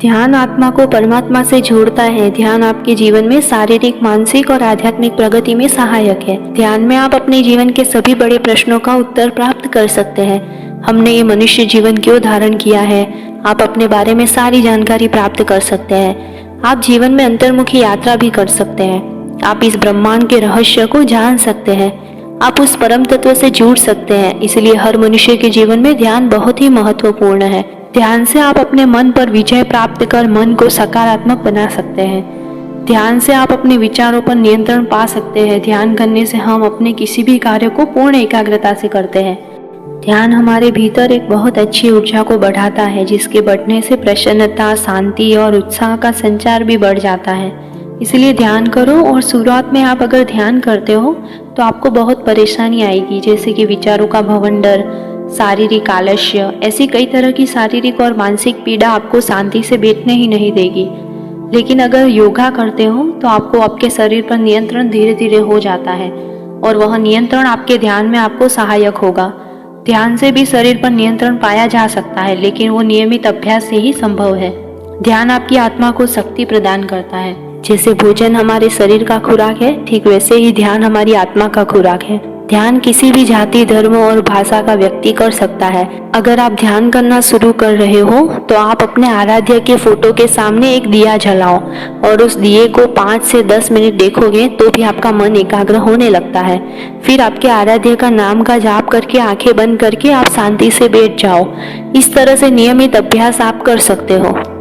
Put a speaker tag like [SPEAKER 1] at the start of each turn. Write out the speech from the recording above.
[SPEAKER 1] ध्यान आत्मा को परमात्मा से जोड़ता है। ध्यान आपके जीवन में शारीरिक, मानसिक और आध्यात्मिक प्रगति में सहायक है। ध्यान में आप अपने जीवन के सभी बड़े प्रश्नों का उत्तर प्राप्त कर सकते हैं। हमने ये मनुष्य जीवन क्यों धारण किया है, आप अपने बारे में सारी जानकारी प्राप्त कर सकते हैं। आप जीवन में अंतर्मुखी यात्रा भी कर सकते हैं। आप इस ब्रह्मांड के रहस्य को जान सकते हैं। आप उस परम तत्व से जुड़ सकते हैं। इसलिए हर मनुष्य के जीवन में ध्यान बहुत ही महत्वपूर्ण है। ध्यान से आप अपने मन पर विजय प्राप्त कर मन को सकारात्मक बना सकते हैं। ध्यान से आप अपने विचारों पर नियंत्रण पा सकते हैं। ध्यान करने से हम अपने किसी भी कार्य को पूर्ण एकाग्रता से करते हैं। ध्यान हमारे भीतर एक बहुत अच्छी ऊर्जा को बढ़ाता है, जिसके बढ़ने से प्रसन्नता, शांति और उत्साह का संचार भी बढ़ जाता है। इसलिए ध्यान करो। और शुरुआत में आप अगर ध्यान करते हो तो आपको बहुत परेशानी आएगी, जैसे कि विचारों का भवंडर, शारीरिक आलस्य, ऐसी कई तरह की शारीरिक और मानसिक पीड़ा आपको शांति से बैठने ही नहीं देगी। लेकिन अगर योगा करते हो तो आपको आपके शरीर पर नियंत्रण धीरे धीरे हो जाता है और वह नियंत्रण आपके ध्यान में आपको सहायक होगा। ध्यान से भी शरीर पर नियंत्रण पाया जा सकता है, लेकिन वो नियमित अभ्यास से ही संभव है। ध्यान आपकी आत्मा को शक्ति प्रदान करता है। जैसे भोजन हमारे शरीर का खुराक है, ठीक वैसे ही ध्यान हमारी आत्मा का खुराक है। ध्यान किसी भी जाति, धर्म और भाषा का व्यक्ति कर सकता है। अगर आप ध्यान करना शुरू कर रहे हो तो आप अपने आराध्य के फोटो के सामने एक दिया जलाओ और उस दिए को 5 से 10 मिनट देखोगे तो भी आपका मन एकाग्र होने लगता है। फिर आपके आराध्य का नाम का जाप करके आंखें बंद करके आप शांति से बैठ जाओ। इस तरह से नियमित अभ्यास आप कर सकते हो।